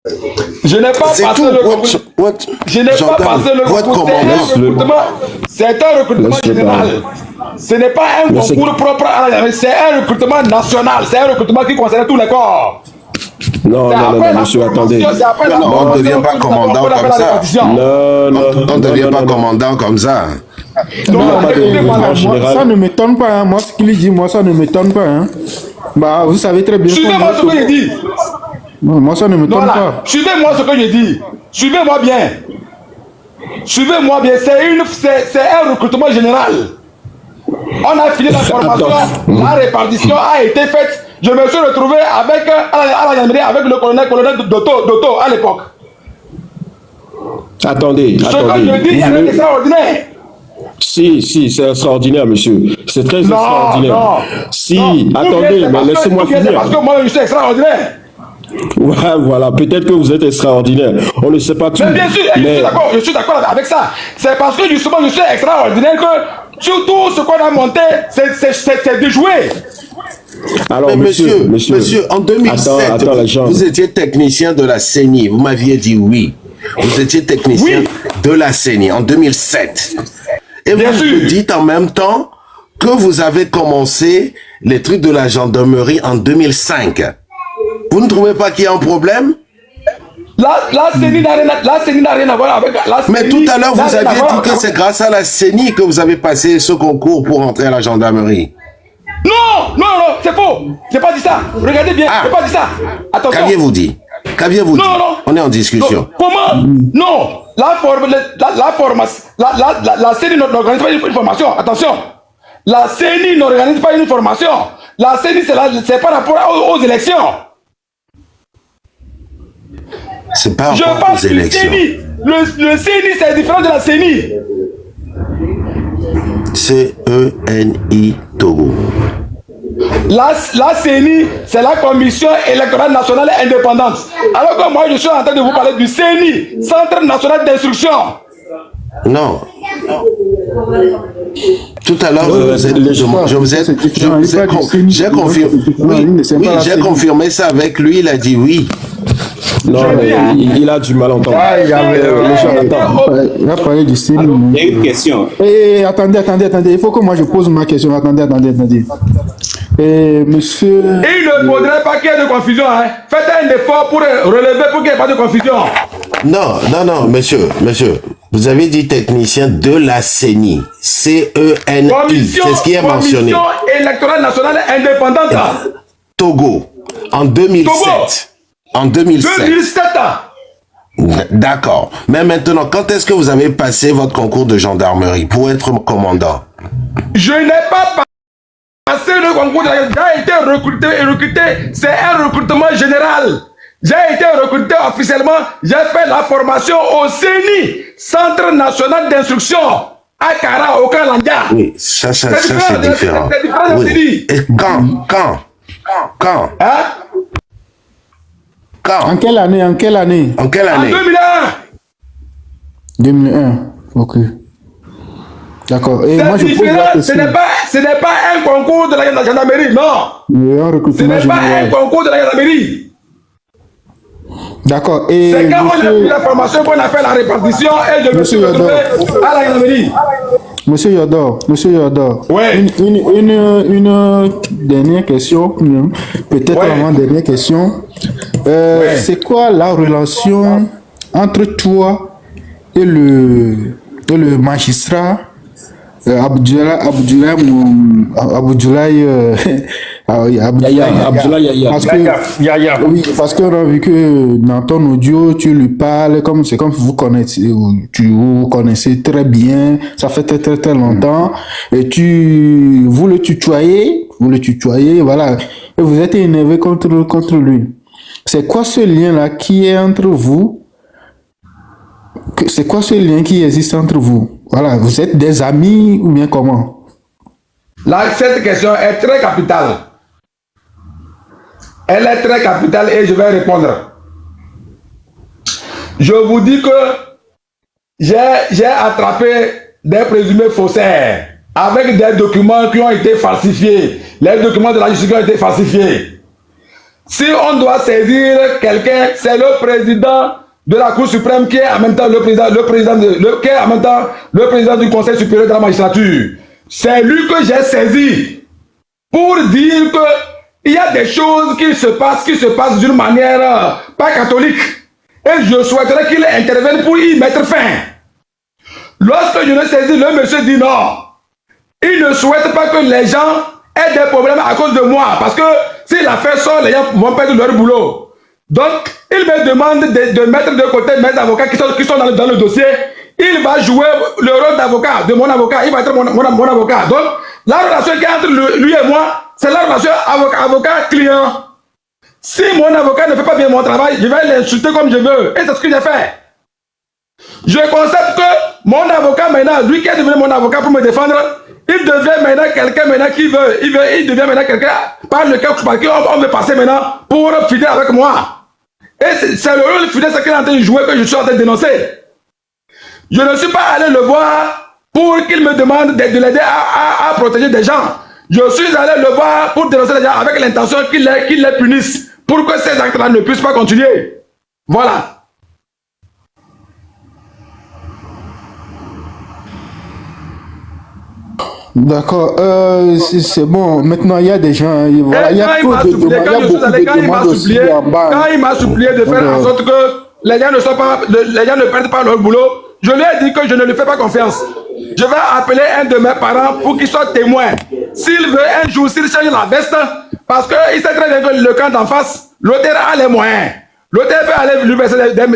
Je n'ai pas passé le concours. Je n'ai pas passé le concours. C'est un recrutement général. Ce n'est pas un concours propre à la gendarmerie, c'est un recrutement national. C'est un recrutement qui concerne tous les corps. Non, monsieur, attendez. On ne devient pas commandant comme ça. On ne devient pas commandant comme ça. Ça ne m'étonne pas. Hein. Moi, ce qu'il dit, moi, ça ne m'étonne pas. Hein. Bah, vous savez très bien. Suivez-moi ce que je dis. Moi, ça ne m'étonne pas. Suivez-moi ce que je dis. Suivez-moi bien. Suivez-moi bien. C'est un recrutement général. On a fini la formation. La répartition a été faite. Je me suis retrouvé avec, à la gendarmerie avec le colonel Dotto à l'époque. Attendez. Ce que je dis, c'est extraordinaire. Si, c'est extraordinaire, monsieur. C'est très extraordinaire. Non. Attendez, mais laissez-moi finir. Parce que moi, je suis extraordinaire. Ouais, voilà, peut-être que vous êtes extraordinaire. On ne sait pas tout. Mais bien sûr, je suis d'accord avec ça. C'est parce que justement, je suis extraordinaire que sur tout ce qu'on a monté, c'est déjoué. Alors, mais monsieur, en 2007, vous étiez technicien de la CENI. Vous m'aviez dit oui. Vous étiez technicien de la CENI en 2007. Et vous dites en même temps que vous avez commencé les trucs de la gendarmerie en 2005. Vous ne trouvez pas qu'il y a un problème? La CENI n'a rien à voir avec la CENI. Mais tout à l'heure, vous aviez dit que c'est grâce à la CENI que vous avez passé ce concours pour entrer à la gendarmerie. Non, c'est faux. J'ai pas dit ça. Regardez bien, j'ai pas dit ça. Attention. Qu'aviez-vous dit? Qu'aviez-vous dit? Non. On est en discussion. Non. Comment? Non. La CENI n'organise pas une formation. Attention. La CENI n'organise pas une formation. La CENI, c'est par rapport aux élections. C'est pas rapport aux élections. Le CENI, c'est différent de la CENI. CENI Togo. La CENI, c'est la Commission électorale nationale indépendante. Alors que moi, je suis en train de vous parler du CENI, Centre national d'instruction. Non. Tout à l'heure, j'ai confirmé ça avec lui, il a dit oui. Non, mais il a du mal entendre. Il a parlé du CENI. Il y a une question. Attendez. Il faut que moi je pose ma question. Attendez. Monsieur... Il ne faudrait pas qu'il y ait de confusion. Hein. Faites un effort pour relever pour qu'il n'y ait pas de confusion. Non, monsieur. Vous avez dit technicien de la CENI. CENI. C'est ce qui est mentionné. Commission électorale nationale indépendante. Togo. En 2007. Togo. En 2007. 2007. D'accord. Mais maintenant, quand est-ce que vous avez passé votre concours de gendarmerie pour être commandant? Je n'ai pas passé le concours. J'ai été recruté. C'est un recrutement général. J'ai été recruté officiellement. J'ai fait la formation au CENI, Centre national d'instruction, à Kara, au Kalanda. Oui, ça c'est différent. C'est différent de oui. Et quand hein? Quand? En quelle année? En 2001. 2001. Ok. D'accord. Et moi je pose la question. Ce n'est pas un concours de la gendarmerie, non. Ce n'est pas un concours de la gendarmerie. D'accord. C'est quand on a pris la formation qu'on a fait la répartition et je me suis retrouvé à la gendarmerie. Monsieur Yodor. Ouais. Une dernière question, peut-être vraiment dernière question. C'est quoi la relation entre toi et le magistrat Abdoulaye Yaya. Oui, parce qu'on a vu que dans ton audio, tu lui parles c'est comme vous connaissez très bien, ça fait très longtemps, et vous le tutoyez, voilà, et vous êtes énervé contre lui. C'est quoi ce lien-là qui est entre vous? C'est quoi ce lien qui existe entre vous? Voilà, vous êtes des amis ou bien comment? Là, cette question est très capitale. Elle est très capitale et je vais répondre. Je vous dis que j'ai attrapé des présumés faussaires avec des documents qui ont été falsifiés. Les documents de la justice qui ont été falsifiés. Si on doit saisir quelqu'un, c'est le président de la Cour suprême qui est en même temps le président du Conseil supérieur de la magistrature. C'est lui que j'ai saisi pour dire que il y a des choses qui se passent d'une manière pas catholique. Et je souhaiterais qu'il intervienne pour y mettre fin. Lorsque je le saisis, le monsieur dit non. Il ne souhaite pas que les gens aient des problèmes à cause de moi. Parce que si l'affaire sort, les gens vont perdre leur boulot. Donc, il me demande de mettre de côté mes avocats qui sont dans le dossier. Il va jouer le rôle d'avocat, de mon avocat. Il va être mon avocat. Donc, la relation qui est entre lui et moi, c'est la relation avocat-client. Si mon avocat ne fait pas bien mon travail, je vais l'insulter comme je veux. Et c'est ce que j'ai fait. Je constate que mon avocat maintenant, lui qui est devenu mon avocat pour me défendre, il devient maintenant quelqu'un qui veut. Il devient maintenant quelqu'un par lequel on veut passer maintenant pour filer avec moi. Et c'est le rôle fidèle qu'il est en train de jouer que je suis en train de dénoncer. Je ne suis pas allé le voir pour qu'il me demande de l'aider à protéger des gens. Je suis allé le voir pour dénoncer les gens avec l'intention qu'il les punisse pour que ces actes-là ne puissent pas continuer. Voilà. D'accord, c'est bon. Maintenant, il y a des gens. Voilà, il y a beaucoup de demandes aussi en bas. Quand il m'a supplié de faire en sorte que les gens ne perdent pas leur boulot, je lui ai dit que je ne lui fais pas confiance. Je vais appeler un de mes parents pour qu'il soit témoin. S'il veut un jour, s'il change la veste, parce qu'il sait très bien que le camp d'en face, l'auteur a les moyens. L'auteur peut aller lui verser des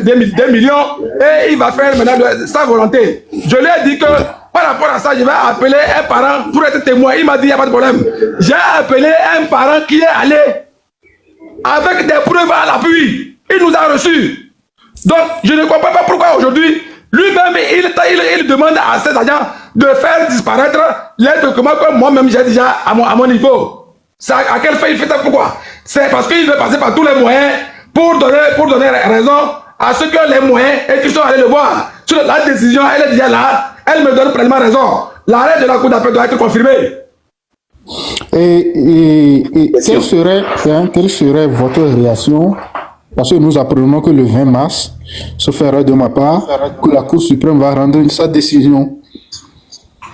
millions et il va faire maintenant sa volonté. Je lui ai dit que par rapport à ça, je vais appeler un parent pour être témoin. Il m'a dit, il n'y a pas de problème. J'ai appelé un parent qui est allé avec des preuves à l'appui. Il nous a reçus. Donc, je ne comprends pas pourquoi aujourd'hui, lui-même, il demande à ses agents de faire disparaître les documents que moi-même j'ai déjà à mon niveau. À quel fait il fait ça? Pourquoi? C'est parce qu'il veut passer par tous les moyens pour donner raison à ceux qui ont les moyens et qui sont allés le voir. Sur la décision, elle est déjà là. Elle me donne pleinement raison. L'arrêt de la Cour d'appel doit être confirmé. Et quelle serait votre réaction? Parce que nous apprenons que le 20 mars, sauf erreur de ma part, que la Cour suprême va rendre sa décision.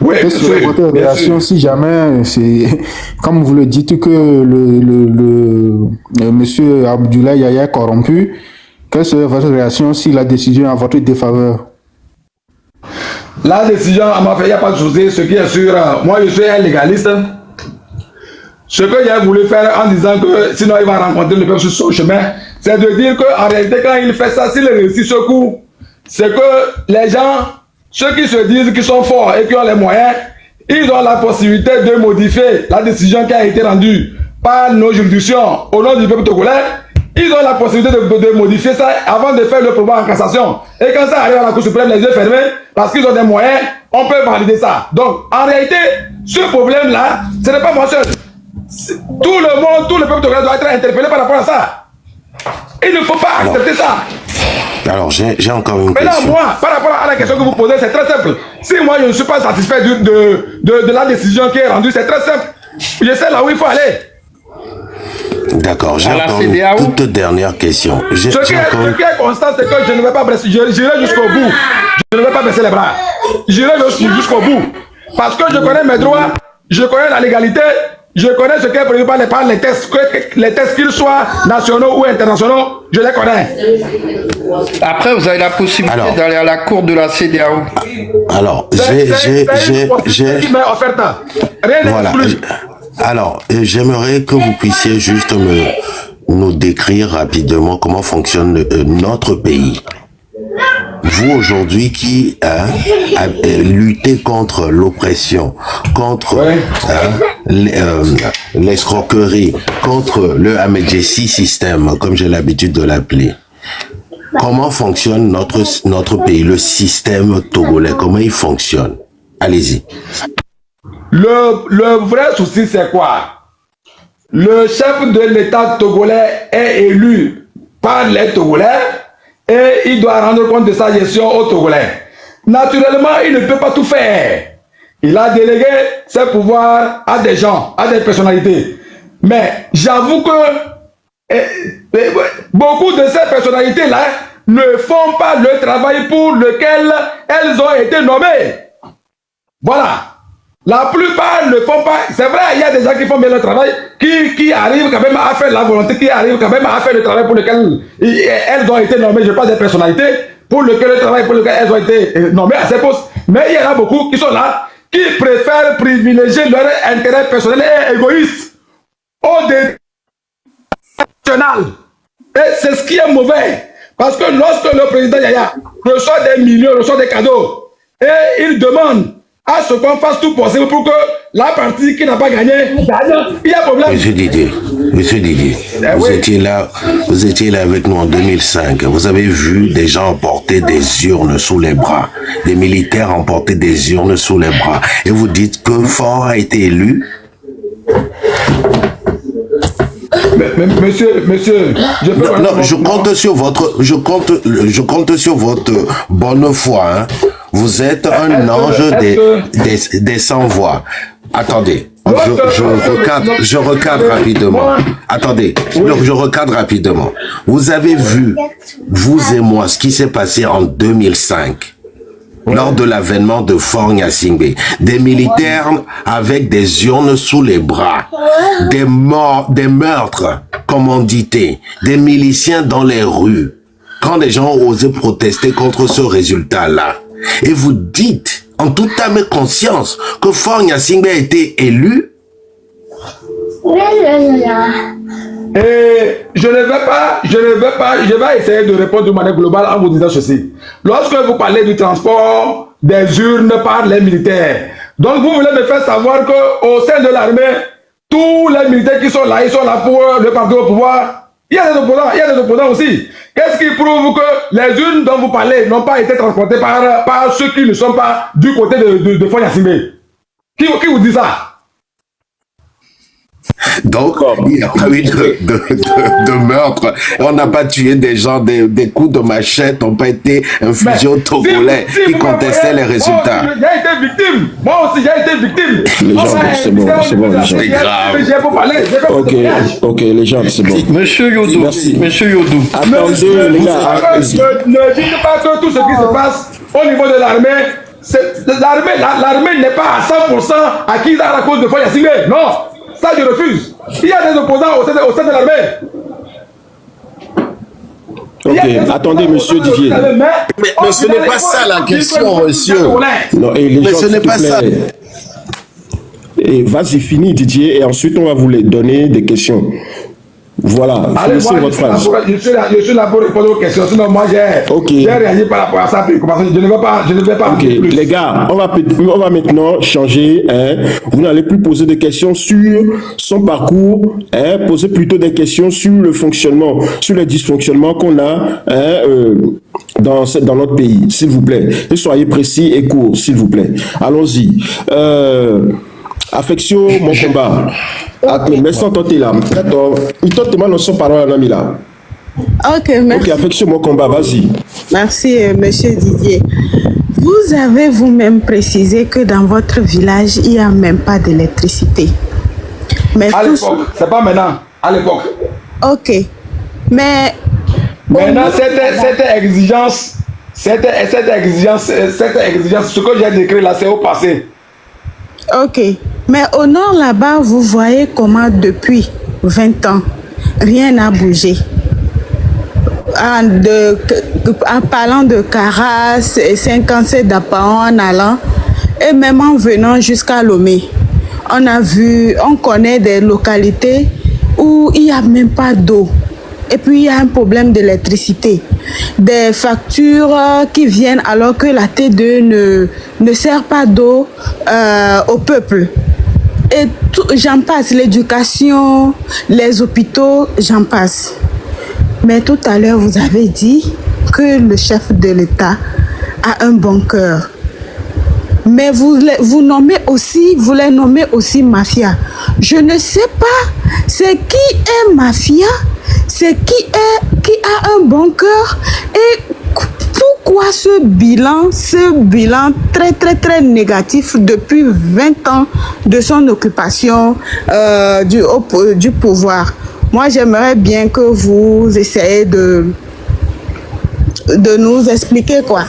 Oui, quelle serait votre réaction si jamais, comme vous le dites, que le monsieur Abdoulaye Yahya est corrompu? Quelle serait votre réaction si la décision est en votre défaveur? La décision, à ma fait, il n'y a pas de souci. Ce qui est sûr, moi je suis un légaliste. Ce que j'ai voulu faire en disant que sinon il va rencontrer le peuple sur son chemin, c'est de dire qu'en réalité, quand il fait ça, s'il réussit ce coup, c'est que les gens, ceux qui se disent qu'ils sont forts et qui ont les moyens, ils ont la possibilité de modifier la décision qui a été rendue par nos juridictions au nom du peuple togolais. Ils ont la possibilité de modifier ça avant de faire le pouvoir en cassation. Et quand ça arrive à la Cour suprême, les yeux fermés, parce qu'ils ont des moyens, on peut valider ça. Donc, en réalité, ce problème-là, ce n'est pas moi seul. Tout le monde, tout le peuple togolais doit être interpellé par rapport à ça. Il ne faut pas accepter ça. Alors, j'ai encore une question. Maintenant, moi, par rapport à la question que vous posez, c'est très simple. Si moi, je ne suis pas satisfait de la décision qui est rendue, c'est très simple. Je sais là où il faut aller. D'accord, j'ai encore une toute dernière question. Ce qui est constant, c'est que je ne vais pas baisser, j'irai jusqu'au bout. Je ne vais pas baisser les bras. J'irai jusqu'au bout. Parce que je connais mes droits, je connais la légalité, je connais ce qui est prévu par les tests, qu'ils soient nationaux ou internationaux, je les connais. Après, vous avez la possibilité d'aller à la cour de la CEDEAO. Alors, alors, j'aimerais que vous puissiez juste nous décrire rapidement comment fonctionne notre pays. Vous, aujourd'hui, qui luttez contre l'oppression, contre l'escroquerie, contre le Ahmed-Jessi système, comme j'ai l'habitude de l'appeler. Comment fonctionne notre pays, le système togolais? Comment il fonctionne? Allez-y. Le vrai souci, c'est quoi? Le chef de l'État togolais est élu par les Togolais et il doit rendre compte de sa gestion aux Togolais. Naturellement, il ne peut pas tout faire. Il a délégué ses pouvoirs à des gens, à des personnalités. Mais j'avoue que beaucoup de ces personnalités-là ne font pas le travail pour lequel elles ont été nommées. Voilà. La plupart ne font pas. C'est vrai, il y a des gens qui font bien le travail, qui arrivent quand même à faire la volonté, qui arrivent quand même à faire le travail pour lequel elles ont été nommées. Je parle des personnalités pour lequel le travail pour lequel elles ont été nommées à ces postes. Mais il y en a beaucoup qui sont là, qui préfèrent privilégier leur intérêt personnel et égoïste au détriment national. Et c'est ce qui est mauvais. Parce que lorsque le président Yaya reçoit des millions, reçoit des cadeaux, et il demande à ce qu'on fasse tout possible pour que la partie qui n'a pas gagné gagne, il y a problème. Monsieur Didier, vous étiez là avec nous en 2005. Vous avez vu des gens emporter des urnes sous les bras, des militaires emporter des urnes sous les bras. Et vous dites que Faure a été élu? Monsieur, je compte sur votre bonne foi. Hein. Vous êtes un ange des sans-voix. Attendez, je recadre rapidement. Attendez, je recadre rapidement. Vous avez vu, vous et moi, ce qui s'est passé en 2005. Lors de l'avènement de Faure Gnassingbé, des militaires avec des urnes sous les bras, des meurtres commandités, des miliciens dans les rues, quand les gens ont osé protester contre ce résultat-là. Et vous dites, en toute âme et conscience, que Faure Gnassingbé a été élu? Et je vais essayer de répondre de manière globale en vous disant ceci. Lorsque vous parlez du transport des urnes par les militaires, donc vous voulez me faire savoir qu'au sein de l'armée, tous les militaires qui sont là, ils sont là pour le parti au pouvoir. Il y a des opposants aussi. Qu'est-ce qui prouve que les urnes dont vous parlez n'ont pas été transportées par ceux qui ne sont pas du côté de Faure Gnassingbé? Qui vous dit ça? Donc, il n'y a pas eu de meurtre. On n'a pas tué des gens, des coups de machette n'ont pas été infligés aux Togolais qui contestaient les résultats. J'ai été victime. Moi aussi, j'ai été victime. Les gens, c'est bon, les gens. C'est grave. Ok, les gens, c'est bon. Monsieur Yodou, merci. Monsieur Yodou. Attendez, les gars. Ne dites pas que tout ce qui se passe au niveau de l'armée, l'armée n'est pas à 100% acquise à la cause de Faure Gnassingbé. Non. Ça, je refuse. Il y a des opposants au sein de l'armée. Ok, attendez, monsieur Didier. Mais ce n'est pas ça la question, monsieur. Non, et les mais gens, ce n'est pas ça. Et vas-y, finis, Didier, et ensuite on va vous les donner des questions. Voilà, finissez votre phrase. Je suis là pour répondre aux questions, sinon moi j'ai réagi par rapport à ça. Je ne vais pas. Ok, les gars, on va maintenant changer. Vous n'allez plus poser des questions sur son parcours, posez plutôt des questions sur le fonctionnement, sur les dysfonctionnements qu'on a dans notre pays, s'il vous plaît. Et soyez précis et courts, s'il vous plaît. Allons-y. Affection, mon combat. Mais sans tenter là. Il tente mal son parole à là. Ok, merci. Ok, affection, mon combat, vas-y. Merci, monsieur Didier. Vous avez vous-même précisé que dans votre village, il n'y a même pas d'électricité. Mais à l'époque, c'est pas maintenant, à l'époque. Ok. Mais maintenant, cette exigence, ce que j'ai décrit là, c'est au passé. Ok. Mais au nord là-bas, vous voyez comment depuis 20 ans, rien n'a bougé. En parlant de Caras, 57 d'Apaon en allant, et même en venant jusqu'à Lomé, on connaît des localités où il n'y a même pas d'eau. Et puis il y a un problème d'électricité. Des factures qui viennent alors que la T2 ne sert pas d'eau au peuple. Et j'en passe, l'éducation, les hôpitaux, j'en passe. Mais tout à l'heure, vous avez dit que le chef de l'État a un bon cœur. Mais vous les nommez aussi mafia. Je ne sais pas, c'est qui est mafia, c'est qui a un bon cœur et pourquoi ce bilan très très très négatif depuis 20 ans de son occupation du pouvoir. Moi, j'aimerais bien que vous essayez de nous expliquer quoi.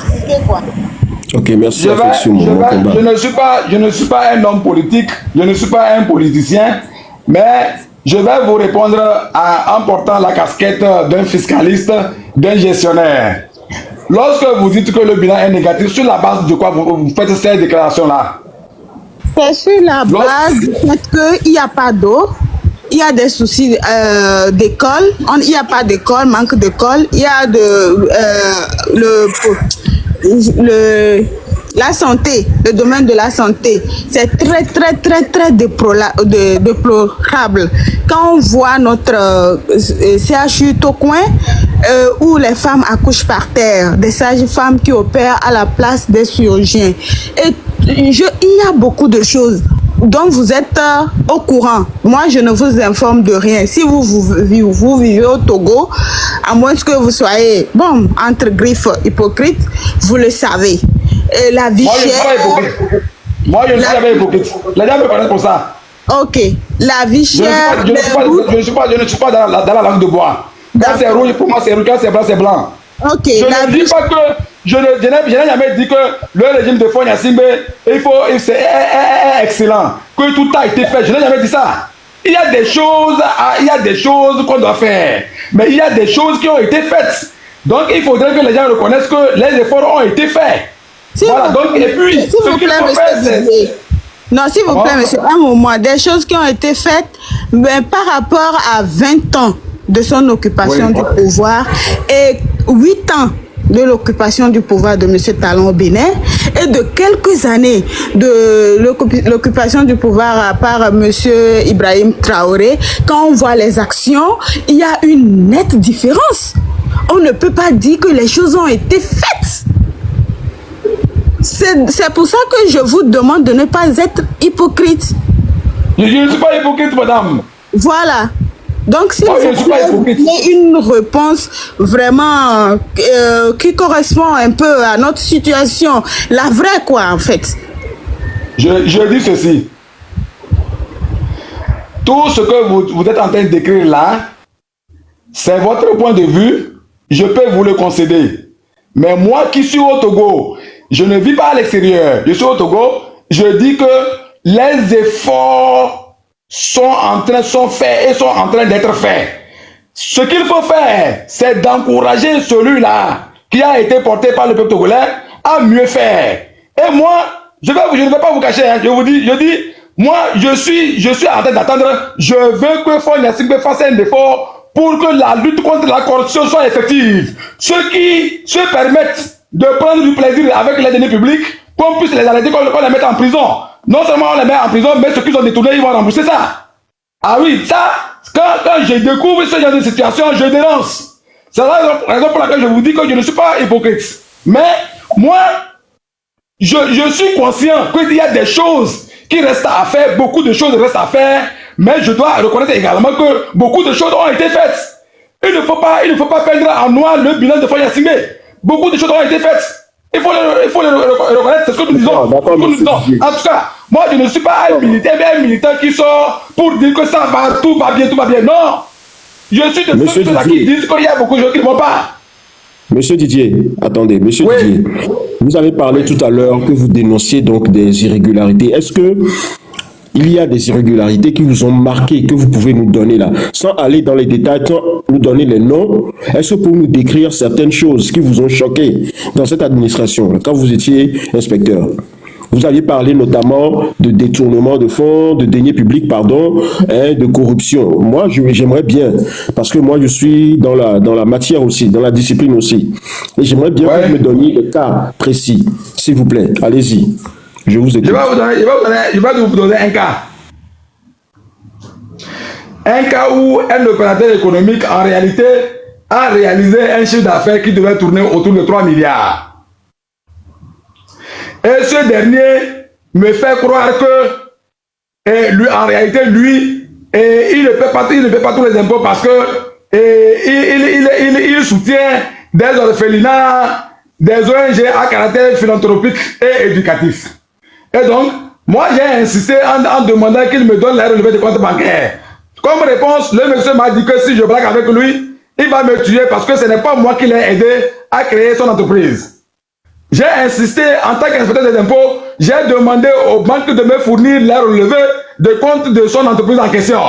Ok, merci. Je ne suis pas un homme politique, je ne suis pas un politicien, mais je vais vous répondre en portant la casquette d'un fiscaliste, d'un gestionnaire. Lorsque vous dites que le bilan est négatif, sur la base de quoi vous faites ces déclarations-là? C'est sur la base du fait qu'il n'y a pas d'eau, il y a des soucis d'école, il n'y a pas d'école, manque d'école, il y a la santé, le domaine de la santé, c'est très déplorable. Quand on voit notre CHU Tocoin, où les femmes accouchent par terre, des sages-femmes qui opèrent à la place des chirurgiens. Et il y a beaucoup de choses dont vous êtes au courant. Moi, je ne vous informe de rien. Si vous vivez au Togo, à moins que vous soyez, bon, entre griffes, hypocrite, vous le savez. Et la vie chère... Moi, je ne suis pas hypocrite. Les gens me connaissent pour ça. Ok. La vie chère... Je ne suis pas dans la langue de bois. Quand c'est rouge, pour moi, c'est rouge. Quand c'est blanc, c'est blanc. Ok. Je n'ai jamais dit que le régime de Faure Gnassingbé, c'est excellent, que tout a été fait. Je n'ai jamais dit ça. Il y a des choses qu'on doit faire, mais il y a des choses qui ont été faites. Donc il faudrait que les gens reconnaissent que les efforts ont été faits. Voilà, donc, et puis, s'il vous plaît, monsieur, un moment, des choses qui ont été faites, mais par rapport à 20 ans de son occupation du pouvoir et 8 ans de l'occupation du pouvoir de M. Talon au Bénin et de quelques années de l'occupation du pouvoir par M. Ibrahim Traoré, quand on voit les actions, il y a une nette différence. On ne peut pas dire que les choses ont été faites. C'est pour ça que je vous demande de ne pas être hypocrite. Je ne suis pas hypocrite, madame. Voilà. Donc, si vous avez une réponse vraiment qui correspond un peu à notre situation, la vraie quoi, en fait. Je dis ceci. Tout ce que vous êtes en train de décrire là, c'est votre point de vue. Je peux vous le concéder. Mais moi qui suis au Togo, je ne vis pas à l'extérieur. Je suis au Togo. Je dis que les efforts sont faits et sont en train d'être faits. Ce qu'il faut faire, c'est d'encourager celui-là qui a été porté par le peuple togolais à mieux faire. Et moi, je ne vais pas vous cacher. Hein, je dis, moi, je suis en train d'attendre. Je veux que Faure Gnassingbé fasse un effort pour que la lutte contre la corruption soit effective. Ceux qui se permettent de prendre du plaisir avec les deniers publics, qu'on puisse les arrêter, qu'on les mette en prison. Non seulement on les met en prison, mais ceux qui ont détourné, ils vont rembourser ça. Ah oui, ça, quand je découvre ce genre de situation, je dénonce. C'est la raison pour laquelle je vous dis que je ne suis pas hypocrite. Mais moi, je suis conscient qu'il y a des choses qui restent à faire, beaucoup de choses restent à faire, mais je dois reconnaître également que beaucoup de choses ont été faites. Il ne faut pas peindre en noir le bilan de Faure Gnassingbé. Beaucoup de choses ont été faites. Il faut le reconnaître, c'est ce que nous disons. En tout cas, moi je ne suis pas un militant qui sort pour dire que ça va, tout va bien. Non. Je suis de ceux qui disent qu'il y a beaucoup de choses qui ne vont pas. Monsieur Didier, attendez, monsieur Didier, vous avez parlé tout à l'heure que vous dénonciez donc des irrégularités. Est-ce que il y a des irrégularités qui vous ont marqué, que vous pouvez nous donner là, sans aller dans les détails, sans nous donner les noms? Est-ce que vous pouvez nous décrire certaines choses qui vous ont choqué dans cette administration, quand vous étiez inspecteur? Vous aviez parlé notamment de détournement de fonds, de deniers publics, pardon, de corruption. Moi, j'aimerais bien, parce que moi, je suis dans la matière aussi, dans la discipline aussi. Et j'aimerais bien que vous me donniez des cas précis, s'il vous plaît. Allez-y. Je vous écoute. Je vais vous donner un cas. Un cas où un opérateur économique, en réalité, a réalisé un chiffre d'affaires qui devait tourner autour de 3 milliards. Et ce dernier me fait croire que, lui, en réalité, lui, il ne paie pas tous les impôts parce que il soutient des orphelinats, des ONG à caractère philanthropique et éducatif. Et donc, moi j'ai insisté en demandant qu'il me donne les relevés de compte bancaire. Comme réponse, le monsieur m'a dit que si je blague avec lui, il va me tuer parce que ce n'est pas moi qui l'ai aidé à créer son entreprise. J'ai insisté en tant qu'inspecteur des impôts, j'ai demandé aux banques de me fournir les relevés de compte de son entreprise en question.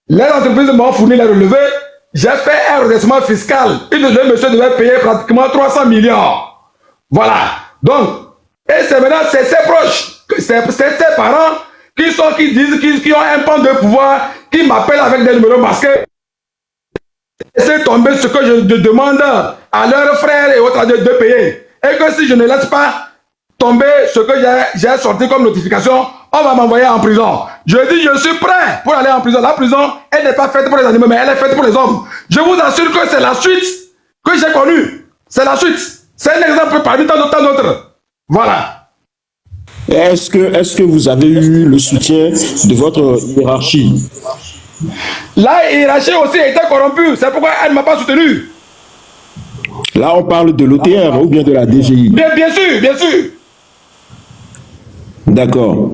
Les entreprises m'ont fourni les relevés, j'ai fait un redressement fiscal. Le monsieur devait payer pratiquement 300 millions. Voilà. Donc, et c'est maintenant, c'est ses proches, c'est ses parents qui disent, qui ont un pan de pouvoir, qui m'appellent avec des numéros masqués. C'est tomber ce que je demande à leurs frères et autres de payer. Et que si je ne laisse pas tomber ce que j'ai sorti comme notification, on va m'envoyer en prison. Je dis, je suis prêt pour aller en prison. La prison, elle n'est pas faite pour les animaux, mais elle est faite pour les hommes. Je vous assure que c'est la suite que j'ai connue. C'est la suite. C'est un exemple parmi tant d'autres. Voilà. Est-ce que vous avez eu le soutien de votre hiérarchie? La hiérarchie aussi était corrompue. C'est pourquoi elle ne m'a pas soutenu. Là, on parle de l'OTR ou bien de la DGI? Bien sûr, bien sûr. D'accord.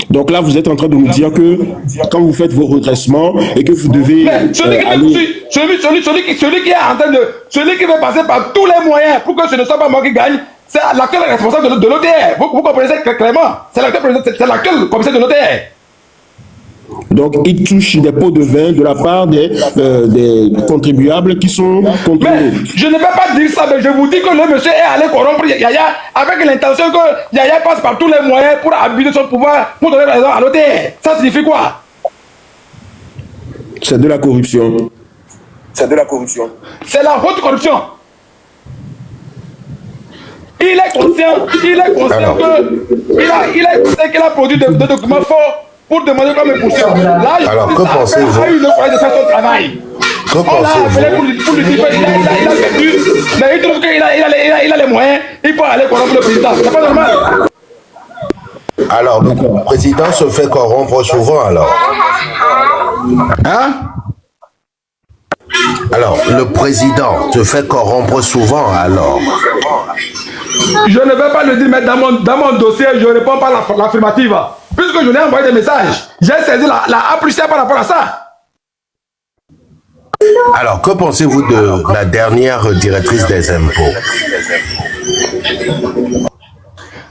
Donc là, vous êtes en train de nous dire que quand vous faites vos redressements et que vous devez celui qui est en train de... Celui qui veut passer par tous les moyens pour que ce ne soit pas moi qui gagne, c'est l'actuel responsable de l'OTR. Vous comprenez clairement? C'est l'actuel commissaire de l'OTR. Donc, il touche des pots de vin de la part des contribuables qui sont contrôlés. Mais je ne vais pas dire ça, mais je vous dis que le monsieur est allé corrompre Yaya avec l'intention que Yaya passe par tous les moyens pour abuser son pouvoir, pour donner raison à l'OTR. Ça signifie quoi? C'est de la corruption. C'est la haute corruption. Il est conscient qu'il a produit des documents forts pour demander comme une poursuite. Là, alors, que pensez-vous? Il a eu le courage de faire son travail. Que pensez-vous? On l'a appelé pour lui dire qu'il a perdu, mais il trouve qu'il a les moyens, il faut aller corrompre le président. C'est pas normal. Alors, le président se fait corrompre souvent, alors. Hein? Alors, le président se fait corrompre souvent, alors. Je ne vais pas le dire, mais dans mon dossier, je ne réponds pas à l'affirmative. Puisque je lui ai envoyé des messages, j'ai saisi la A+C par rapport à ça. Alors, que pensez-vous de la dernière directrice des impôts?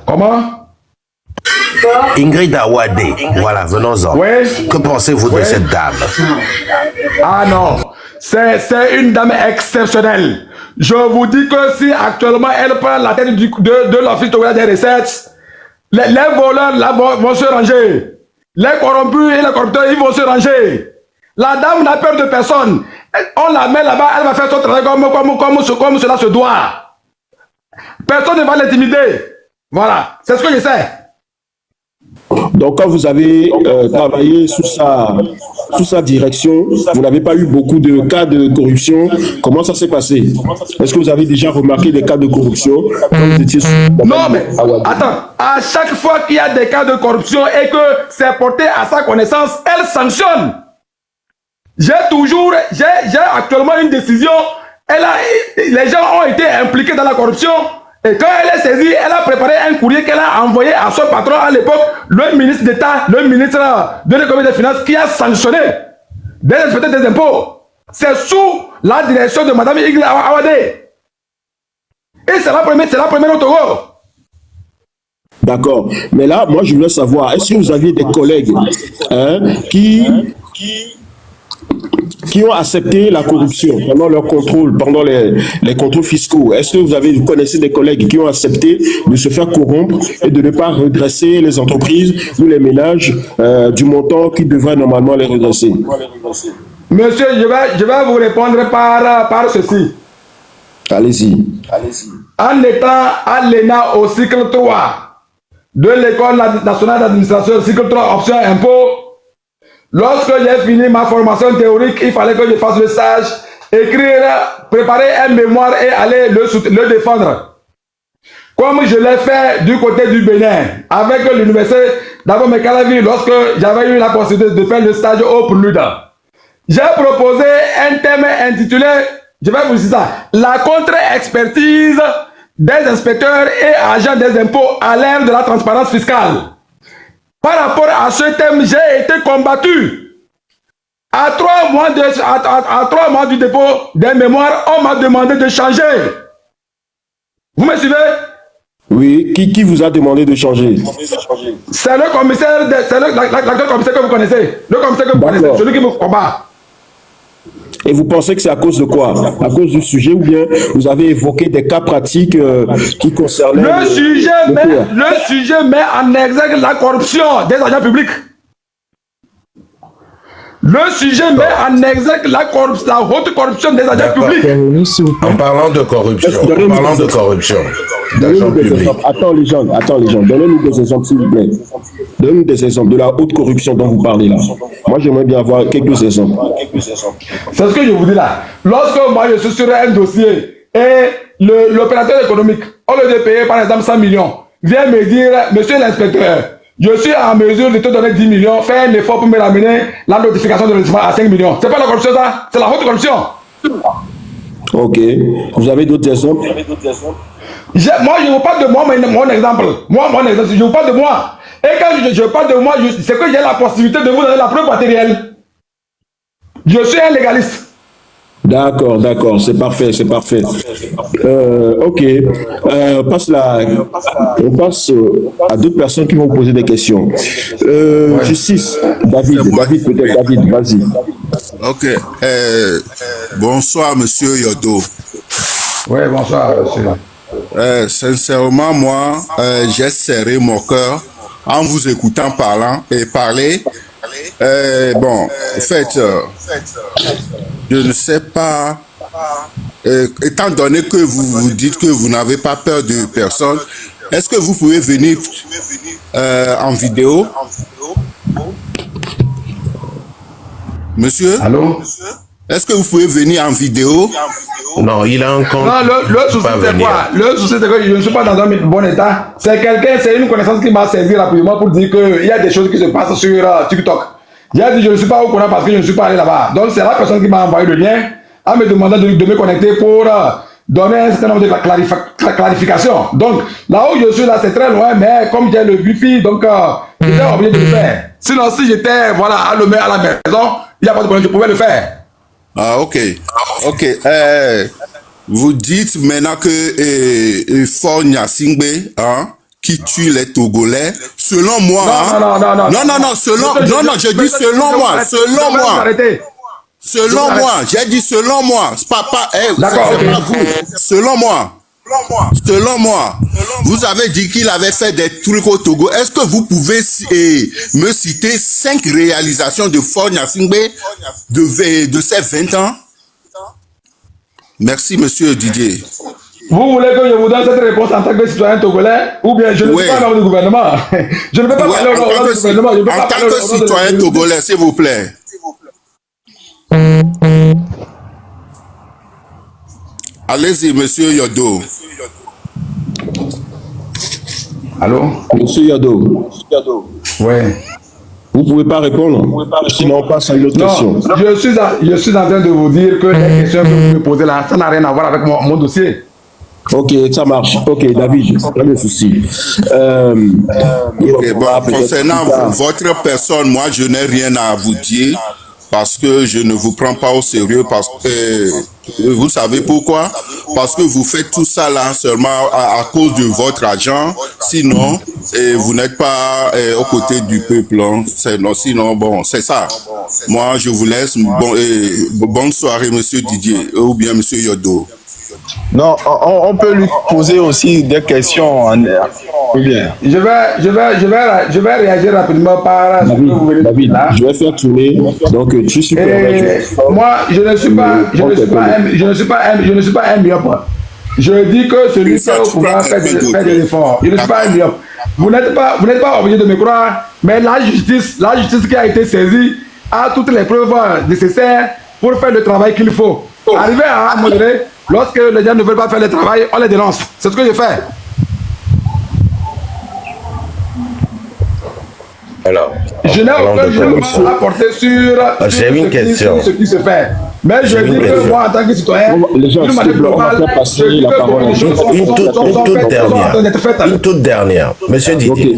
Comment? Ingrid Awadé. Voilà, venons-en. Oui. Que pensez-vous de cette dame? Ah non, c'est une dame exceptionnelle. Je vous dis que si actuellement elle prend la tête de l'Office des recettes, les voleurs là vont se ranger. Les corrompus et les corrupteurs, ils vont se ranger. La dame n'a peur de personne. On la met là-bas, elle va faire son travail comme cela se doit. Personne ne va l'intimider. Voilà, c'est ce que je sais. Donc, quand vous avez travaillé sous sa direction, vous n'avez pas eu beaucoup de cas de corruption. Comment ça s'est passé? Est-ce que vous avez déjà remarqué des cas de corruption quand vous étiez sous... Non, mais attends, à chaque fois qu'il y a des cas de corruption et que c'est porté à sa connaissance, elle sanctionne. J'ai actuellement une décision. Les gens ont été impliqués dans la corruption. Et quand elle est saisie, elle a préparé un courrier qu'elle a envoyé à son patron à l'époque, le ministre d'État, le ministre de l'économie et des finances, qui a sanctionné des inspecteurs des impôts. C'est sous la direction de Mme Ingrid Awadé. Et c'est la première au Togo. D'accord. Mais là, moi, je voulais savoir, est-ce que vous aviez des collègues qui ont accepté la corruption pendant leur contrôle, pendant les contrôles fiscaux? Est-ce que vous connaissez des collègues qui ont accepté de se faire corrompre et de ne pas redresser les entreprises ou les ménages du montant qui devrait normalement les redresser? Monsieur, je vais vous répondre par ceci. Allez-y. En étant à l'ENA au cycle 3 de l'École nationale d'administration, cycle 3, option impôt, lorsque j'ai fini ma formation théorique, il fallait que je fasse le stage, préparer un mémoire et aller le défendre. Comme je l'ai fait du côté du Bénin, avec l'université d'Abomey-Calavi, lorsque j'avais eu la possibilité de faire le stage au PNUD. J'ai proposé un thème intitulé, je vais vous dire ça, la contre-expertise des inspecteurs et agents des impôts à l'ère de la transparence fiscale. par rapport à ce thème, j'ai été combattu. À 3 mois du dépôt des mémoires, on m'a demandé de changer. Vous me suivez? Oui, qui vous a demandé de changer? C'est le commissaire, l'actuel commissaire que vous connaissez. Le commissaire que vous connaissez, celui qui me combat. Et vous pensez que c'est à cause de quoi? À cause du sujet ou bien vous avez évoqué des cas pratiques qui concernaient... Le sujet met en exergue la corruption des agents publics. Le sujet met en exergue la haute corruption des agents publics. En parlant de corruption, Donnez-nous des exemples. Attends les gens, donnez-nous des exemples s'il vous plaît. Donnez-nous des exemples de la haute corruption dont vous parlez là. Moi j'aimerais bien avoir quelques exemples. C'est ce que je vous dis là. Lorsque moi je suis sur un dossier et l'opérateur économique, au lieu de payer par exemple 100 millions, vient me dire, monsieur l'inspecteur, je suis en mesure de te donner 10 millions, fais un effort pour me ramener la notification de redressement à 5 millions. C'est pas la corruption ça, c'est la haute corruption. Ok. Vous avez d'autres exemples? Moi je vous parle de moi, mon exemple. Je vous parle de moi. Et quand je parle de moi, c'est que j'ai la possibilité de vous donner la preuve matérielle. Je suis un légaliste. D'accord, c'est parfait. Ok. On passe à d'autres personnes qui vont poser des questions. Justice, David, vas-y. Ok. Bonsoir, monsieur Yodo. Oui, bonsoir, monsieur. Sincèrement, moi, j'ai serré mon cœur en vous écoutant parler. Bon, en fait, je ne sais pas, étant donné que vous dites que vous n'avez pas peur de personne, est-ce que vous pouvez venir en vidéo? Monsieur? Allô? Est-ce que vous pouvez venir en vidéo? Non, il a un compte. Non, le souci c'est quoi? Le souci c'est que je ne suis pas dans un bon état. C'est une connaissance qui m'a servi rapidement pour dire qu'il y a des choses qui se passent sur TikTok. Il a dit je ne suis pas au courant parce que je ne suis pas allé là-bas. Donc c'est la personne qui m'a envoyé le lien à me demander de me connecter pour donner un certain nombre de clarifications. Donc là où je suis là c'est très loin, mais comme j'ai le wifi, donc j'étais obligé de le faire. Sinon si j'étais à la maison, il n'y a pas de problème, je pouvais le faire. Ah, ok. Vous dites maintenant que Faure Gnassingbé, qui tue les Togolais, selon moi... Je dis selon moi. J'ai dit selon moi. C'est pas vous. Selon moi, vous avez dit qu'il avait fait des trucs au Togo. Est-ce que vous pouvez me citer 5 réalisations de Faure Gnassingbé de ces 20 ans? Merci, monsieur Didier. Vous voulez que je vous donne cette réponse en tant que citoyen togolais ou bien je ne suis pas dans le gouvernement? Je ne peux pas parler au nom du gouvernement. En tant que citoyen togolais, s'il vous plaît. Allez-y, monsieur Yodo. Allô? Monsieur Yodo. Oui. Vous ne pouvez pas répondre, sinon on passe à une autre question. Je suis en train de vous dire que les questions que vous me posez là, ça n'a rien à voir avec mon dossier. Ok, ça marche. Ok, David, pas de souci. Concernant votre personne, moi, je n'ai rien à vous dire parce que je ne vous prends pas au sérieux. Parce que vous savez pourquoi? Parce que vous faites tout ça là seulement à cause de votre argent. Sinon, vous n'êtes pas aux côtés du peuple. Sinon, bon, c'est ça. Moi, je vous laisse. Bonne soirée, monsieur Didier, ou bien monsieur Yodo. Non, on peut lui poser aussi des questions. Bien. Je vais réagir rapidement par David, je vais faire tourner. Donc, tu suis moi, je ne suis pas un myope. Je dis que celui qui est au pouvoir fait des efforts. Je ne suis pas un myope. Vous n'êtes pas obligé de me croire, mais la justice qui a été saisie a toutes les preuves nécessaires pour faire le travail qu'il faut. Arrivé à un moment donné, lorsque les gens ne veulent pas faire le travail, on les dénonce. C'est ce que je fais. Alors, je n'ai aucun jugement à porter sur j'ai une question. Ce qui se fait. Mais je dis que moi, en tant que citoyen, les gens, on va faire passer la parole. Une toute dernière. Monsieur Didier.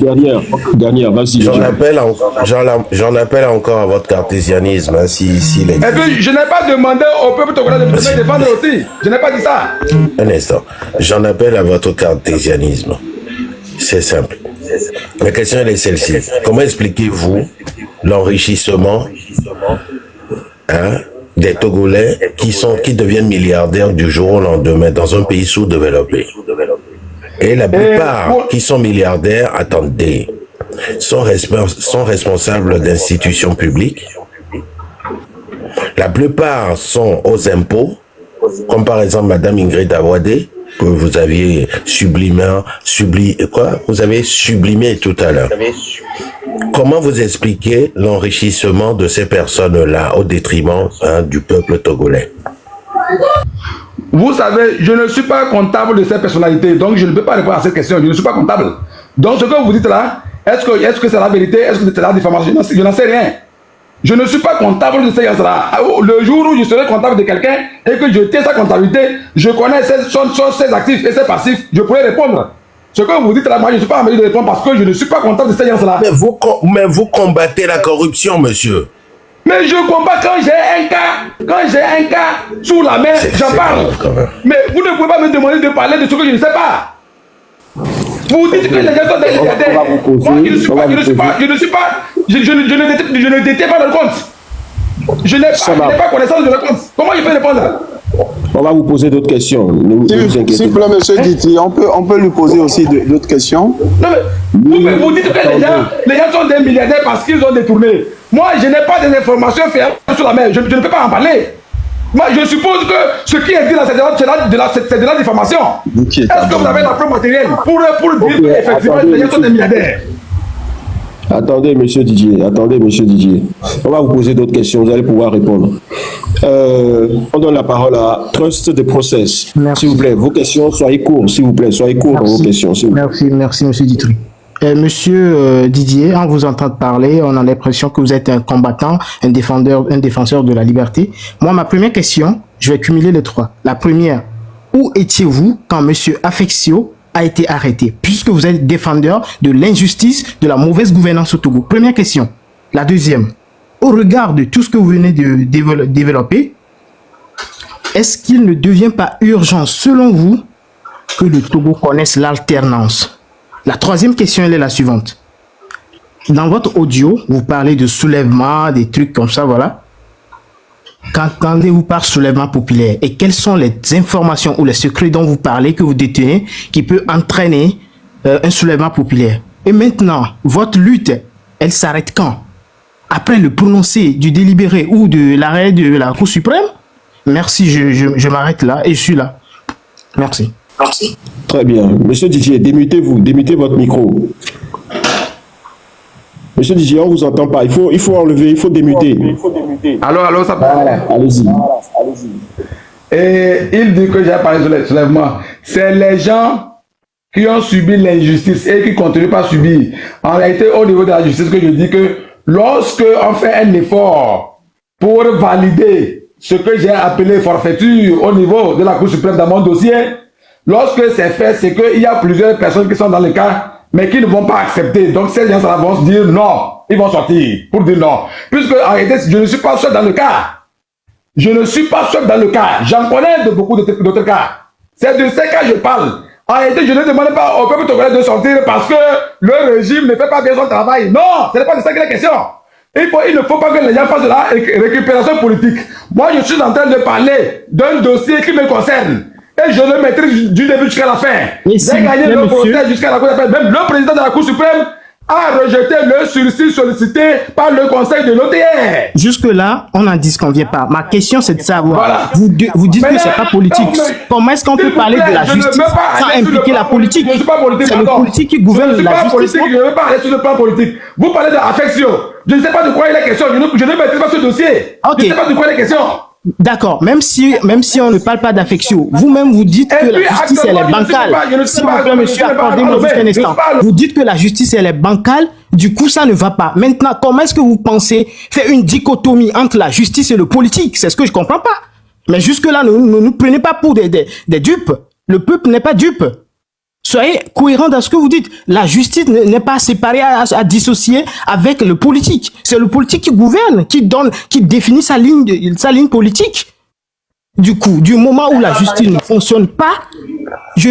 Ok, dernière, vas-y. J'en appelle encore à votre cartésianisme, hein, si les... Et puis, je n'ai pas demandé au peuple togolais de me défendre aussi. Je n'ai pas dit ça. Un instant. J'en appelle à votre cartésianisme. C'est simple. La question elle est celle-ci. Comment expliquez-vous l'enrichissement des Togolais qui deviennent milliardaires du jour au lendemain dans un pays sous-développé? Et la plupart qui sont milliardaires, attendez, sont responsables d'institutions publiques. La plupart sont aux impôts, comme par exemple Madame Ingrid Awade, que vous aviez vous avez sublimé tout à l'heure. Comment vous expliquez l'enrichissement de ces personnes-là au détriment du peuple togolais? Vous savez, je ne suis pas comptable de ces personnalités, donc je ne peux pas répondre à cette question. Je ne suis pas comptable. Donc ce que vous dites là, est-ce que c'est la vérité? Est-ce que c'est la diffamation? Je n'en sais rien. Je ne suis pas comptable de ces gens-là. Le jour où je serai comptable de quelqu'un et que je tiens sa comptabilité, je connais ses actifs et ses passifs, je pourrais répondre. Ce que vous dites là, moi je ne suis pas en mesure de répondre parce que je ne suis pas comptable de ces gens-là. Mais vous combattez la corruption, monsieur. Mais je combats quand j'ai un cas sous la main, j'en parle. Mais vous ne pouvez pas me demander de parler de ce que je ne sais pas. Vous dites que les gens sont des milliardaires. Moi, je ne détiens pas le compte. Je n'ai pas connaissance de le compte. Comment je peux répondre? On va vous poser d'autres questions. S'il vous plaît, monsieur Diti, on peut lui poser aussi d'autres questions. Non, mais vous dites que les gens sont des milliardaires parce qu'ils ont détourné. Moi, je n'ai pas des informations fiables sur la main. Je ne peux pas en parler. Moi, je suppose que ce qui est dit là, c'est de la diffamation. Okay, est-ce que vous avez la preuve matérielle pour dire qu'effectivement, les gens sont des milliardaires? Attendez, monsieur Didier. On va vous poser d'autres questions, vous allez pouvoir répondre. On donne la parole à Trust the Process. S'il vous plaît, vos questions, soyez courts, s'il vous plaît. Soyez courts dans vos questions. Merci, monsieur Ditry. Monsieur Didier, en vous entendant parler, on a l'impression que vous êtes un combattant, un défenseur de la liberté. Moi, ma première question, je vais cumuler les trois. La première, où étiez-vous quand monsieur Afexio a été arrêté, puisque vous êtes défendeur de l'injustice, de la mauvaise gouvernance au Togo? Première question. La deuxième, au regard de tout ce que vous venez de développer, est-ce qu'il ne devient pas urgent, selon vous, que le Togo connaisse l'alternance? La troisième question, elle est la suivante. Dans votre audio, vous parlez de soulèvement, des trucs comme ça, voilà. Qu'entendez-vous par soulèvement populaire? Et quelles sont les informations ou les secrets dont vous parlez, que vous détenez, qui peut entraîner un soulèvement populaire? Et maintenant, votre lutte, elle s'arrête quand? Après le prononcé du délibéré ou de l'arrêt de la Cour suprême? Merci, je m'arrête là et je suis là. Merci. Très bien. Monsieur Didier, démutez votre micro. Monsieur Didier, on ne vous entend pas. Il faut enlever, il faut démuter. Allô, ça parle. Allez-y. Et il dit que j'ai parlé de soulèvement. C'est les gens qui ont subi l'injustice et qui continuent pas à subir. En réalité, au niveau de la justice, que je dis que lorsque on fait un effort pour valider ce que j'ai appelé forfaiture au niveau de la Cour suprême dans mon dossier, lorsque c'est fait, c'est qu'il y a plusieurs personnes qui sont dans le cas, mais qui ne vont pas accepter. Donc ces gens vont se dire non, ils vont sortir pour dire non. Puisque en réalité, je ne suis pas seul dans le cas. J'en connais de beaucoup d'autres cas. C'est de ces cas que je parle. En réalité, je ne demande pas au peuple togolais de sortir parce que le régime ne fait pas bien son travail. Non, ce n'est pas de ça qu'il est question. Il ne faut pas que les gens fassent de la récupération politique. Moi, je suis en train de parler d'un dossier qui me concerne. Et je le maîtrise du début jusqu'à la fin. J'ai gagné le procès jusqu'à la Cour d'appel. Même le président de la Cour suprême a rejeté le sursis sollicité par le conseil de l'OTR. Jusque-là, on n'en disconvient pas. Ma question, c'est de savoir, voilà. Vous dites que c'est pas politique. Comment est-ce qu'on peut parler de la justice sans impliquer la politique? C'est le politique qui gouverne la justice. Je ne veux pas aller sur le plan politique. Vous parlez d'affection. Je ne sais pas de quoi il est question. Je ne maîtrise pas ce dossier. Okay. Je ne sais pas de quoi il est question. d'accord, même si on ne parle pas d'affection, vous-même vous dites que la justice elle est bancale. S'il vous plaît, monsieur, accordez-moi juste un instant. Vous dites que la justice elle est bancale, du coup ça ne va pas. Maintenant, comment est-ce que vous pensez faire une dichotomie entre la justice et le politique? C'est ce que je comprends pas. Mais jusque-là, ne nous prenez pas pour des dupes. Le peuple n'est pas dupe. Soyez cohérent dans ce que vous dites. La justice n'est pas séparée à dissocier avec le politique. C'est le politique qui gouverne, qui définit sa ligne politique. Du coup, du moment où la justice ne fonctionne pas, je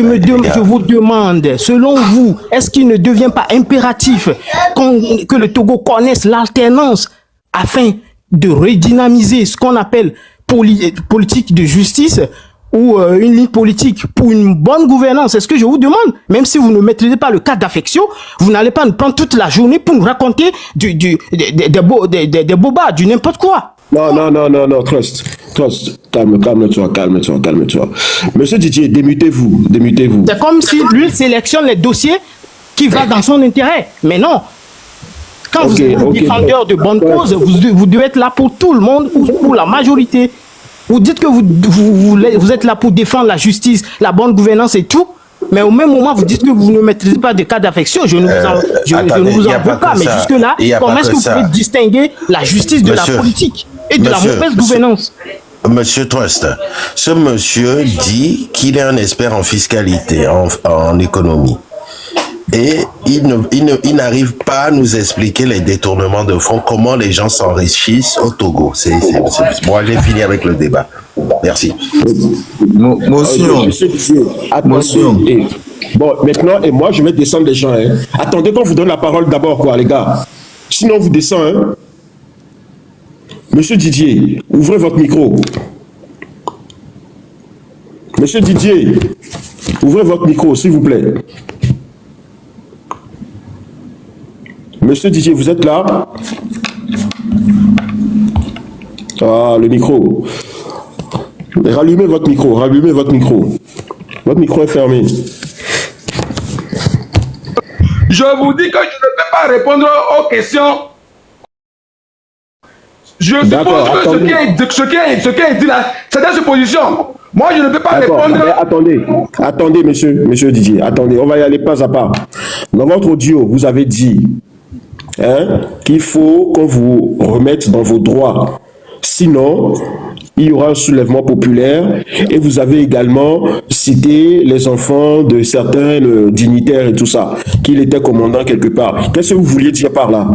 vous demande, selon vous, est-ce qu'il ne devient pas impératif que le Togo connaisse l'alternance afin de redynamiser ce qu'on appelle politique de justice ou une ligne politique pour une bonne gouvernance? C'est ce que je vous demande. Même si vous ne maîtrisez pas le cas d'affection, vous n'allez pas nous prendre toute la journée pour nous raconter des bobas, du n'importe quoi. Non, Trust. Calme-toi. Monsieur Didier, démutez-vous. C'est comme si lui sélectionne les dossiers qui vont dans son intérêt. Mais non. Quand vous êtes un défendeur de bonne cause, vous devez être là pour tout le monde ou pour la majorité. Vous dites que vous êtes là pour défendre la justice, la bonne gouvernance et tout, mais au même moment, vous dites que vous ne maîtrisez pas de cas d'affection. Je ne vous en veux pas, mais jusque-là, comment est-ce que vous pouvez distinguer la justice de la politique et de la mauvaise gouvernance? Monsieur Trust, ce monsieur dit qu'il est un expert en fiscalité, en économie. Et il n'arrive pas à nous expliquer les détournements de fonds, comment les gens s'enrichissent au Togo. Bon, j'ai fini avec le débat. Merci. Motion. Bon, maintenant, et moi, je vais descendre les gens. Attendez qu'on vous donne la parole d'abord, quoi, les gars. Sinon, vous descendez. Monsieur Didier, ouvrez votre micro. Monsieur Didier, ouvrez votre micro, s'il vous plaît. Monsieur Didier, vous êtes là? Ah, le micro. Rallumez votre micro. Votre micro est fermé. Je vous dis que je ne peux pas répondre aux questions. Je suppose que ce qui est dit là, c'est des suppositions. Moi, je ne peux pas répondre. Attendez, monsieur Didier. Attendez, on va y aller pas à pas. Dans votre audio, vous avez dit qu'il faut qu'on vous remette dans vos droits. Sinon, il y aura un soulèvement populaire. Et vous avez également cité les enfants de certains dignitaires et tout ça, qu'il était commandant quelque part. Qu'est-ce que vous vouliez dire par là?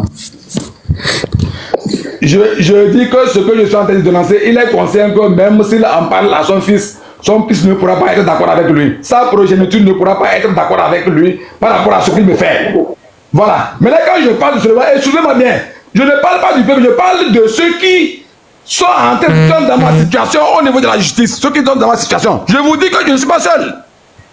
Je dis que ce que je suis en train de lancer, il est conscient que même s'il en parle à son fils ne pourra pas être d'accord avec lui. Sa progéniture ne pourra pas être d'accord avec lui par rapport à ce qu'il me fait. Voilà. Mais là, quand je parle de cela, excusez-moi bien, je ne parle pas du peuple, je parle de ceux qui sont en train de dans ma situation au niveau de la justice. Ceux qui sont dans ma situation. Je vous dis que je ne suis pas seul.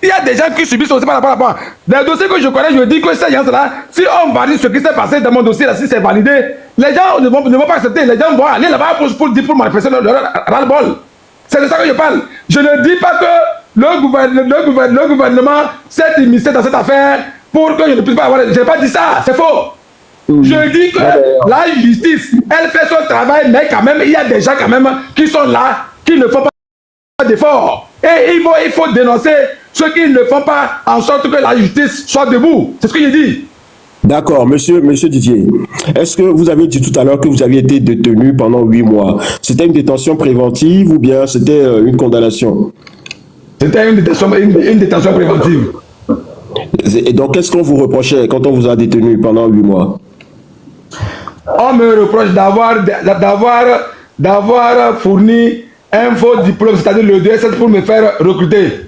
Il y a des gens qui subissent aussi par rapport à moi. Dans les dossiers que je connais, je dis que ces gens-là, si on valide ce qui s'est passé dans mon dossier, là, si c'est validé, les gens ne vont pas accepter. Les gens vont aller là-bas pour manifester leur ras-le-bol. C'est de ça que je parle. Je ne dis pas que le gouvernement s'est immiscé dans cette affaire pour que je ne puisse pas avoir... Je n'ai pas dit ça, c'est faux. Je dis que la justice, elle fait son travail, mais quand même, il y a des gens quand même qui sont là, qui ne font pas d'efforts. Et il faut dénoncer ceux qui ne font pas en sorte que la justice soit debout. C'est ce que je dis. D'accord, monsieur Didier. Est-ce que vous avez dit tout à l'heure que vous aviez été détenu pendant 8 mois? C'était une détention préventive ou bien c'était une condamnation? C'était une détention préventive. Et donc, qu'est-ce qu'on vous reprochait quand on vous a détenu pendant 8 mois? On me reproche d'avoir fourni un faux diplôme, c'est-à-dire le DSS, pour me faire recruter.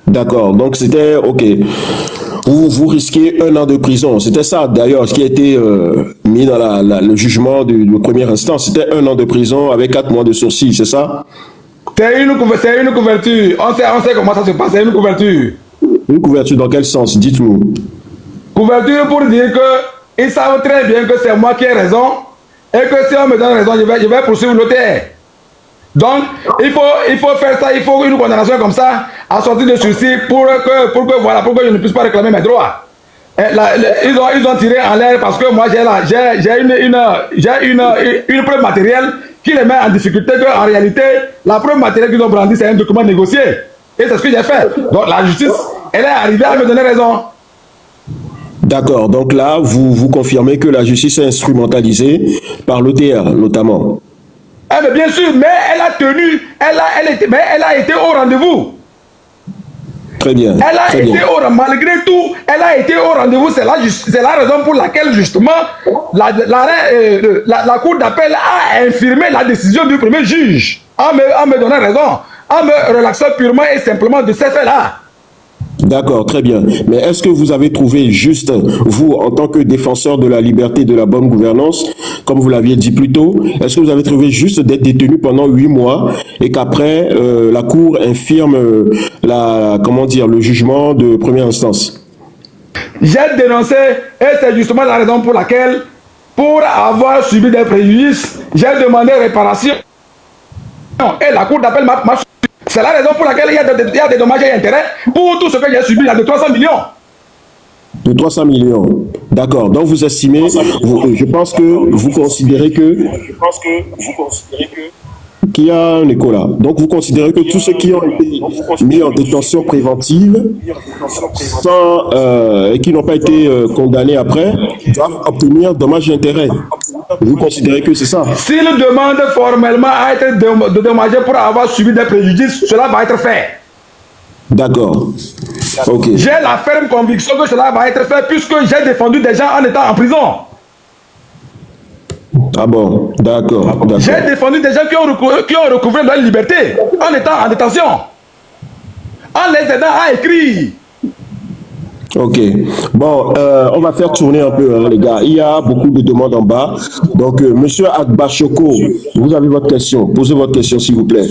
D'accord, donc c'était OK. Vous risquez 1 an de prison. C'était ça, d'ailleurs, ce qui a été mis dans le jugement de première instance. C'était 1 an de prison avec 4 mois de sursis, c'est ça? C'est une couverture. On sait comment ça se passe, c'est une couverture. Une couverture dans quel sens? Dites-nous. Couverture pour dire qu'ils savent très bien que c'est moi qui ai raison et que si on me donne raison, je vais poursuivre l'auteur. Donc, il faut faire ça, il faut une condamnation comme ça, à sortir de sursis pour que je ne puisse pas réclamer mes droits. Ils ont tiré en l'air parce que moi j'ai une preuve matérielle qui les met en difficulté, qu'en réalité, la preuve matérielle qu'ils ont brandie, c'est un document négocié. Et c'est ce que j'ai fait. Donc la justice, elle est arrivée à me donner raison. D'accord, donc là, vous confirmez que la justice est instrumentalisée par l'OTR, notamment. Eh bien, bien sûr, mais elle a tenu, elle a été au rendez-vous. Très bien. Elle a été malgré tout, elle a été au rendez-vous. C'est la raison pour laquelle, justement, la Cour d'appel a infirmé la décision du premier juge, en me donnant raison, en me relaxant purement et simplement de ces faits-là. D'accord, très bien. Mais est-ce que vous avez trouvé juste, vous, en tant que défenseur de la liberté et de la bonne gouvernance, comme vous l'aviez dit plus tôt, est-ce que vous avez trouvé juste d'être détenu pendant 8 mois et qu'après, la Cour infirme le jugement de première instance? J'ai dénoncé, et c'est justement la raison pour laquelle, pour avoir subi des préjudices, j'ai demandé réparation. Et la Cour d'appel m'a suivi. C'est la raison pour laquelle il y a des dommages et intérêts pour tout ce que j'ai subi, il y a de 300 millions. De 300 millions. D'accord. Donc vous estimez, je pense que vous considérez qu'il y a un écho là. Donc vous considérez que tous ceux qui ont été mis en détention préventive et qui n'ont pas été condamnés après doivent obtenir dommages et intérêts. Vous considérez que c'est ça? S'ils demandent formellement à être dédommagés pour avoir subi des préjudices, cela va être fait. D'accord. Ok. J'ai la ferme conviction que cela va être fait puisque j'ai défendu des gens en étant en prison. Ah bon, d'accord. J'ai défendu des gens qui ont recouvré leur liberté en étant en détention. En les aidant à écrire. Ok. Bon, on va faire tourner un peu, hein, les gars. Il y a beaucoup de demandes en bas. Donc, Monsieur Agbachoko, vous avez votre question. Posez votre question, s'il vous plaît.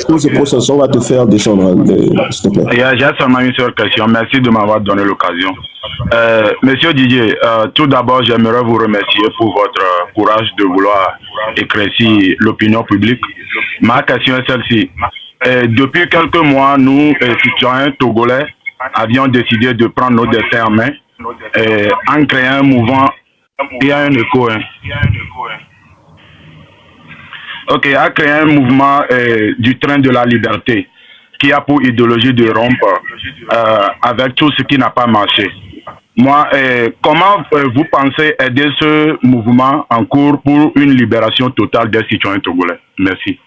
Pour ce processus, on va te faire descendre, s'il te plaît. J'ai seulement une seule question. Merci de m'avoir donné l'occasion. Monsieur Didier, tout d'abord, j'aimerais vous remercier pour votre courage de vouloir éclaircir l'opinion publique. Ma question est celle-ci. Depuis quelques mois, nous, citoyens togolais, avions décidé de prendre nos destins en main en créant un mouvement. Il y a un écho. Ok, à créer un mouvement du train de la liberté qui a pour idéologie de rompre avec tout ce qui n'a pas marché. Moi, comment vous pensez aider ce mouvement en cours pour une libération totale des citoyens togolais? Merci.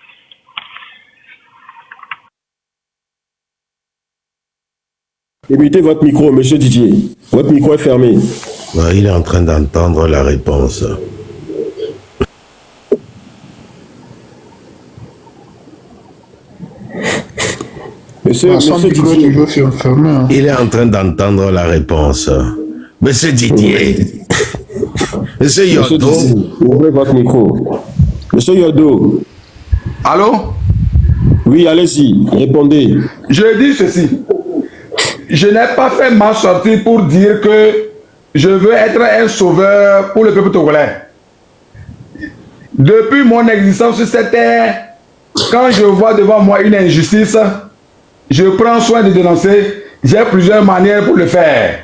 Écoutez votre micro, monsieur Didier. Votre micro est fermé. Il est en train d'entendre la réponse. Monsieur Didier. Il est en train d'entendre la réponse. Monsieur Didier. Monsieur Yodo. Ouvrez votre micro. Monsieur Yodo. Allô? Oui, allez-y, répondez. Je dis ceci. Je n'ai pas fait ma sortie pour dire que je veux être un sauveur pour le peuple togolais. Depuis mon existence sur cette terre, quand je vois devant moi une injustice, je prends soin de dénoncer. J'ai plusieurs manières pour le faire.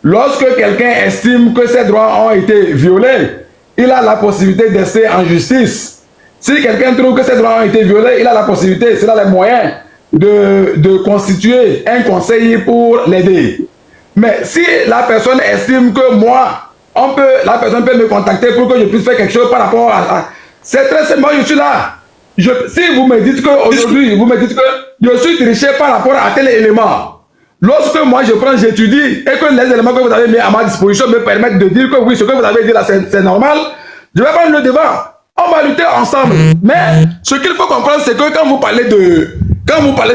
Lorsque quelqu'un estime que ses droits ont été violés, il a la possibilité d'essayer en justice. Si quelqu'un trouve que ses droits ont été violés, il a la possibilité, c'est là les moyens, de constituer un conseil pour l'aider. Mais si la personne estime que moi, la personne peut me contacter pour que je puisse faire quelque chose par rapport à... C'est très simple, moi je suis là. Si vous me dites qu'aujourd'hui, vous me dites que je suis triché par rapport à tel élément, lorsque moi je prends, j'étudie, et que les éléments que vous avez mis à ma disposition me permettent de dire que oui, ce que vous avez dit là, c'est normal, je vais prendre le devant. On va lutter ensemble. Mais ce qu'il faut comprendre, c'est que quand vous parlez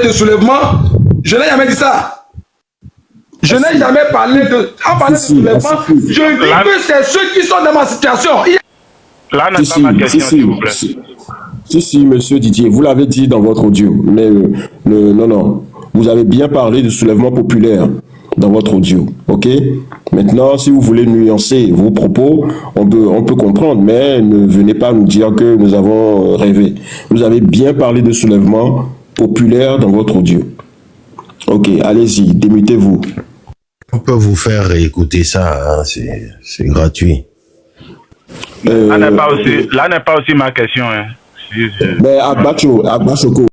de soulèvement, je n'ai jamais dit ça. Je n'ai jamais parlé de... En parlant de soulèvement, je dis que c'est ceux qui sont dans ma situation. Là, n'est pas ma question, s'il vous plaît. Si, monsieur Didier, vous l'avez dit dans votre audio, mais non. Vous avez bien parlé de soulèvement populaire dans votre audio, ok? Maintenant, si vous voulez nuancer vos propos, on peut comprendre, mais ne venez pas nous dire que nous avons rêvé. Vous avez bien parlé de soulèvement populaire dans votre audio. Ok, allez-y, démutez-vous. On peut vous faire écouter ça, hein, c'est gratuit. Là n'est pas aussi ma question. Hein. Mais Agbachoko.